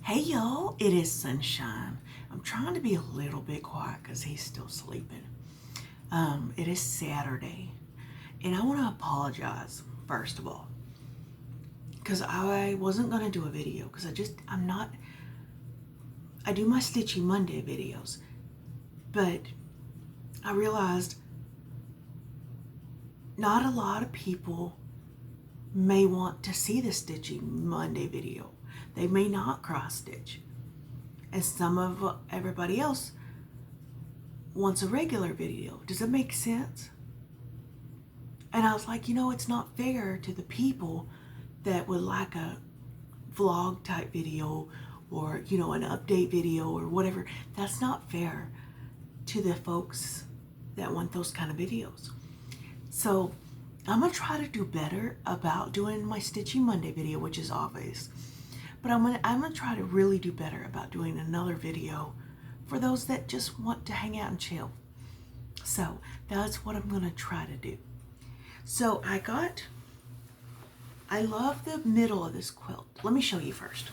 Hey y'all, it is Sunshine. I'm trying to be a little bit quiet because he's still sleeping. It is Saturday, and I want to apologize first of all because I wasn't gonna do a video because I'm not. I do my Stitchy Monday videos, but I realized not a lot of people may want to see the Stitchy Monday video. They may not cross stitch. And everybody else wants a regular video. Does that make sense? And I was like, it's not fair to the people that would like a vlog type video or, an update video or whatever. That's not fair to the folks that want those kind of videos. So I'm gonna try to do better about doing my Stitchy Monday video, which is obvious. But I'm gonna try to really do better about doing another video for those that just want to hang out and chill. So that's what I'm gonna try to do. So I love the middle of this quilt. Let me show you first.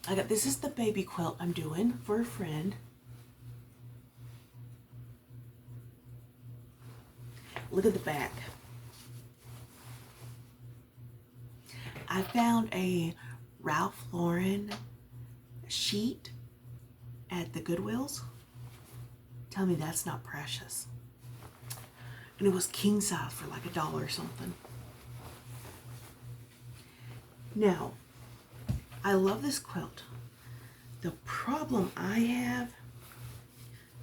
This is the baby quilt I'm doing for a friend. Look at the back. I found a Ralph Lauren sheet at the Goodwills. Tell me that's not precious. And it was king size for like $1 or something. Now, I love this quilt. The problem I have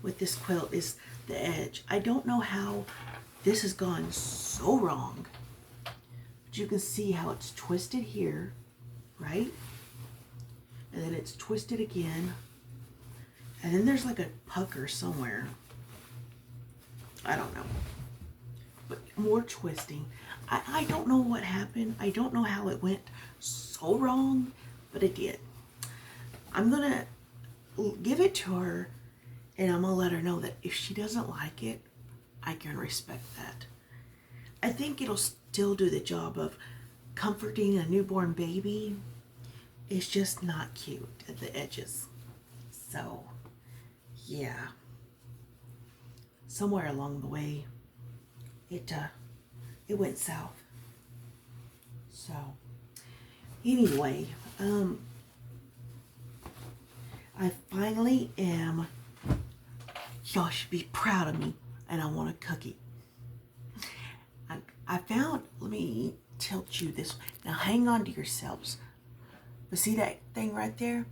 with this quilt is the edge. I don't know how this has gone so wrong. But you can see how it's twisted here, right? And then it's twisted again. And then there's like a pucker somewhere. I don't know. But more twisting. I don't know what happened. I don't know how it went so wrong, but it did. I'm going to give it to her, and I'm going to let her know that if she doesn't like it, I can respect that. I think it'll still do the job of comforting a newborn baby. It's just not cute at the edges. So, yeah. Somewhere along the way, it went south. So, anyway, I finally am. Y'all should be proud of me, and I want a cookie. I found, let me tilt you this way. Now hang on to yourselves. But see that thing right there?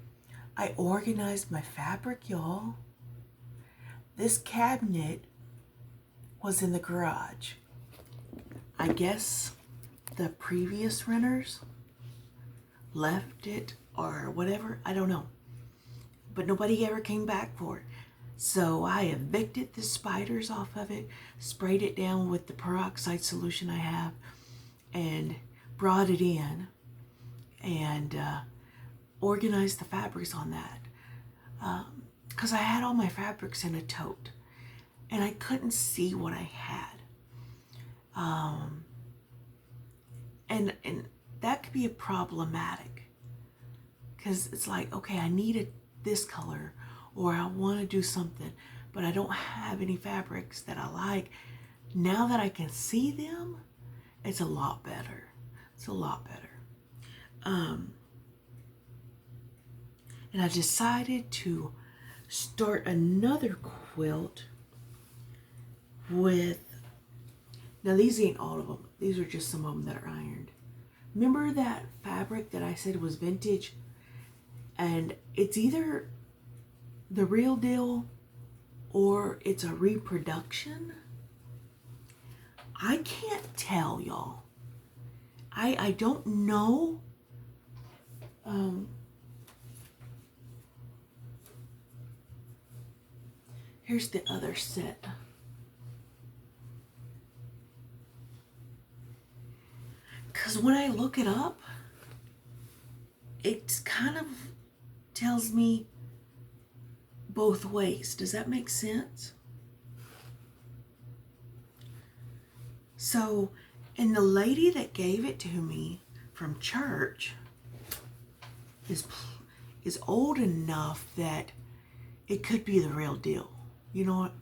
I organized my fabric, y'all. This cabinet was in the garage. I guess the previous renters left it or whatever. I don't know. But nobody ever came back for it. So I evicted the spiders off of it, sprayed it down with the peroxide solution I have, and brought it in and organized the fabrics on that. Because I had all my fabrics in a tote and I couldn't see what I had. And that could be a problematic because it's like, okay, I needed this color, or I want to do something, but I don't have any fabrics that I like. Now that I can see them, it's a lot better. It's a lot better. And I decided to start another quilt with, now these ain't all of them. These are just some of them that are ironed. Remember that fabric that I said was vintage? And it's either the real deal or it's a reproduction. I can't tell, y'all. I don't know. Here's the other set. Because when I look it up, it kind of tells me both ways. Does that make sense? So, and the lady that gave it to me from church is is old enough that it could be the real deal. You know what?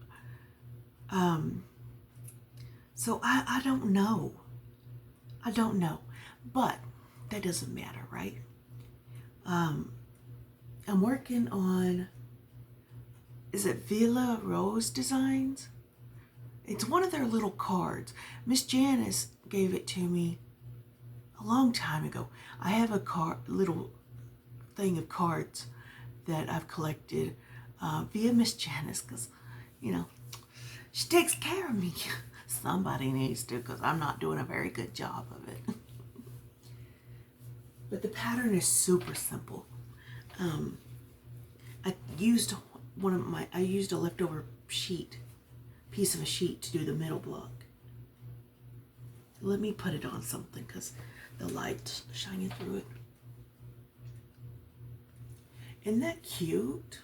So I don't know. I don't know. But that doesn't matter, right? I'm working on, is it Villa Rose Designs? It's one of their little cards. Miss Janice gave it to me a long time ago. I have a little thing of cards that I've collected via Miss Janice because, you know, she takes care of me. Somebody needs to, because I'm not doing a very good job of it. But the pattern is super simple. I used a leftover piece of a sheet to do the middle block. Let me put it on something because the light's shining through it. Isn't that cute?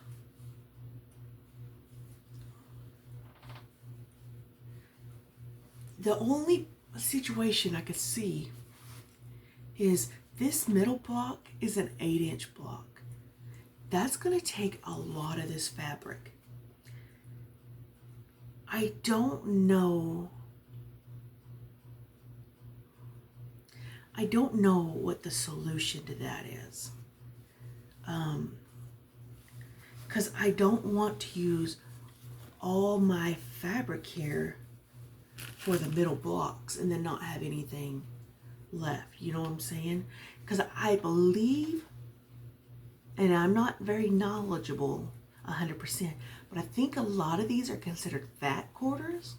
The only situation I could see is this middle block is an 8-inch block. That's going to take a lot of this fabric. I don't know what the solution to that is. Because I don't want to use all my fabric here for the middle blocks and then not have anything left. You know what I'm saying? Because I believe, and I'm not very knowledgeable 100%, but I think a lot of these are considered fat quarters.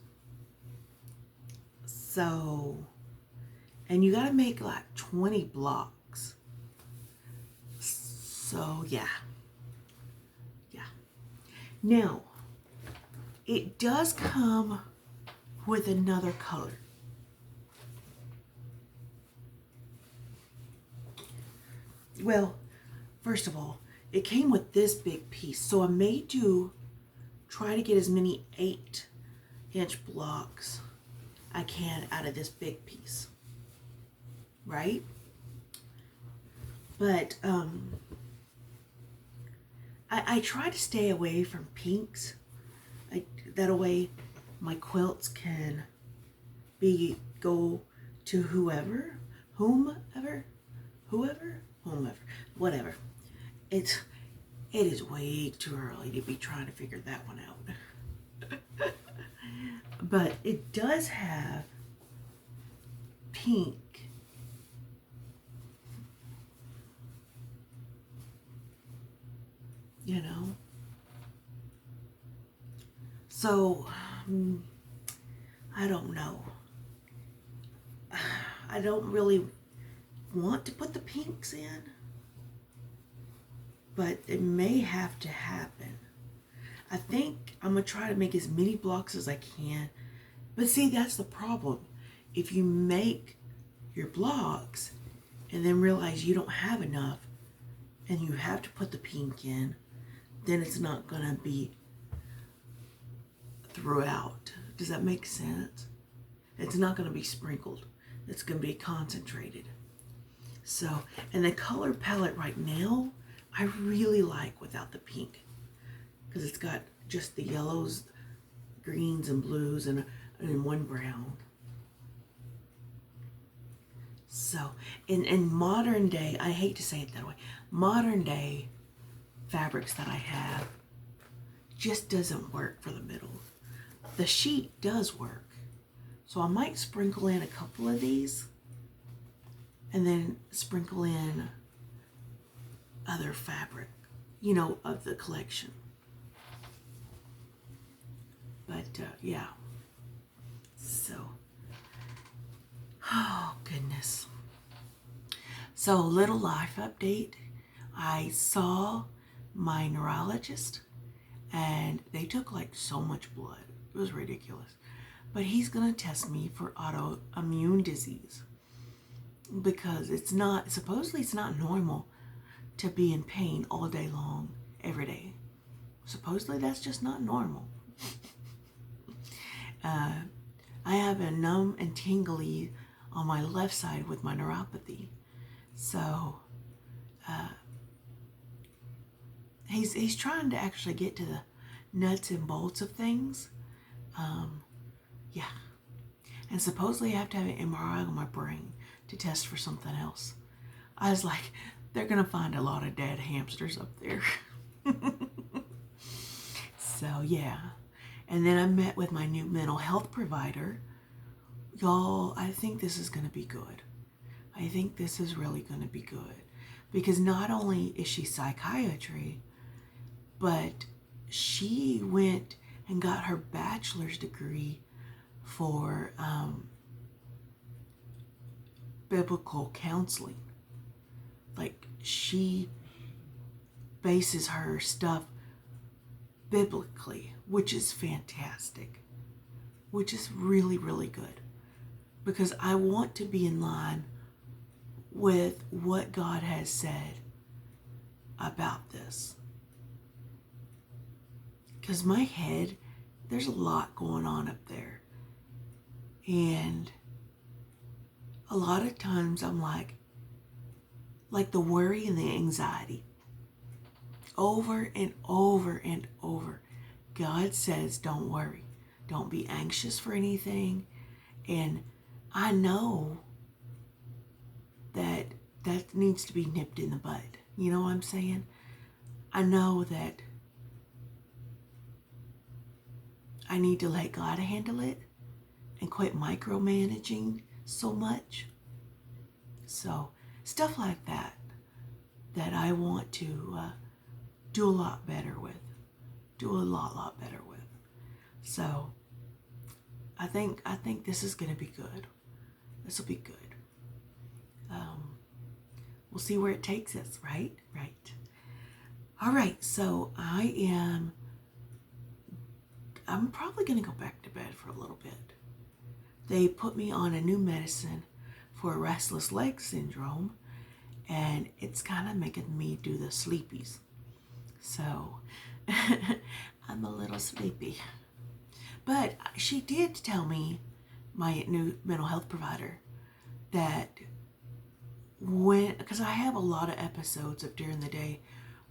So, and you got to make like 20 blocks. So, yeah. Now, it does come with another color. Well, first of all, it came with this big piece. So I may try to get as many 8-inch blocks I can out of this big piece. Right? But I try to stay away from pinks. That way my quilts can go to whoever, whatever. It is way too early to be trying to figure that one out. But it does have pink. You know? So, I don't know. I don't really want to put the pinks in, but it may have to happen. I think I'm going to try to make as many blocks as I can. But see, that's the problem. If you make your blocks and then realize you don't have enough and you have to put the pink in, then it's not going to be throughout. Does that make sense? It's not going to be sprinkled. It's going to be concentrated. So, and the color palette right now, I really like without the pink. Because it's got just the yellows, greens, and blues, and one brown. So, in modern day, I hate to say it that way, modern day fabrics that I have just doesn't work for the middle. The sheet does work. So I might sprinkle in a couple of these and then sprinkle in other fabric, you know, of the collection. But yeah. So, oh goodness. So, little life update. I saw my neurologist and they took like so much blood. It was ridiculous. But he's going to test me for autoimmune disease because supposedly it's not normal to be in pain all day long, every day. Supposedly that's just not normal. I have a numb and tingly on my left side with my neuropathy. So he's trying to actually get to the nuts and bolts of things. Yeah. And supposedly I have to have an MRI on my brain to test for something else. I was like, they're going to find a lot of dead hamsters up there. So, yeah. And then I met with my new mental health provider. Y'all, I think this is going to be good. I think this is really going to be good. Because not only is she psychiatry, but she went and got her bachelor's degree for biblical counseling. Like, she bases her stuff biblically, which is fantastic, which is really, really good. Because I want to be in line with what God has said about this. Because my head, there's a lot going on up there. And a lot of times I'm like the worry and the anxiety. Over and over and over. God says, don't worry. Don't be anxious for anything. And I know that needs to be nipped in the bud. You know what I'm saying? I know that I need to let God handle it and quit micromanaging so much. So, stuff like that I want to do a lot better with. Do a lot better with. So, I think this is going to be good. This will be good. We'll see where it takes us, right? Right. All right, so I'm probably going to go back to bed for a little bit. They put me on a new medicine for restless leg syndrome, and it's kind of making me do the sleepies. So, I'm a little sleepy. But she did tell me, my new mental health provider, that because I have a lot of episodes of during the day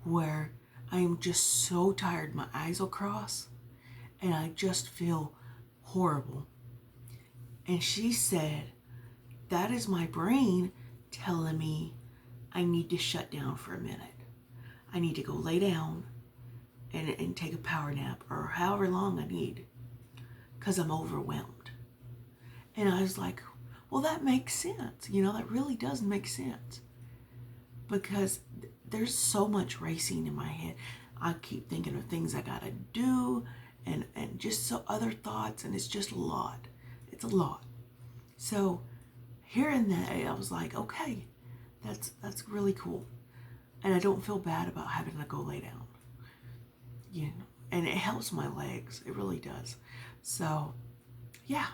where I am just so tired, my eyes will cross, and I just feel horrible. And she said, that is my brain telling me I need to shut down for a minute. I need to go lay down and take a power nap, or however long I need, because I'm overwhelmed. And I was like, well, that makes sense. That really does make sense. Because there's so much racing in my head. I keep thinking of things I gotta do and just so other thoughts, and it's just a lot. It's a lot. So hearing that, I was like, okay, that's really cool. And I don't feel bad about having to go lay down. And it helps my legs. It really does. So, yeah.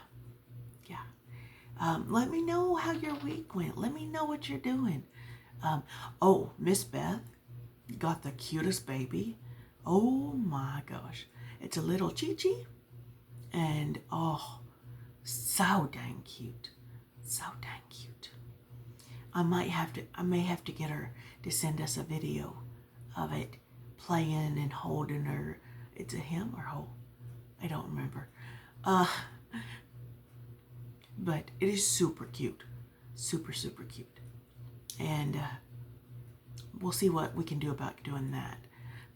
Let me know how your week went. Let me know what you're doing. Miss Beth got the cutest baby. Oh my gosh. It's a little Chi-Chi. And so dang cute. So dang cute. I may have to get her to send us a video of it playing and holding her. It's a him or her? I don't remember. But it is super cute. Super, super cute. And we'll see what we can do about doing that.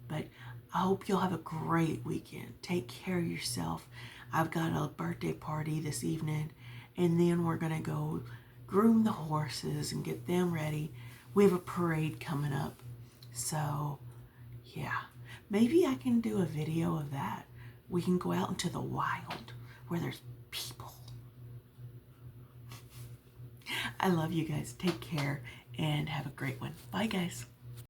But I hope you'll have a great weekend. Take care of yourself. I've got a birthday party this evening, and then we're going to go groom the horses and get them ready. We have a parade coming up. So, yeah. Maybe I can do a video of that. We can go out into the wild where there's people. I love you guys. Take care and have a great one. Bye, guys.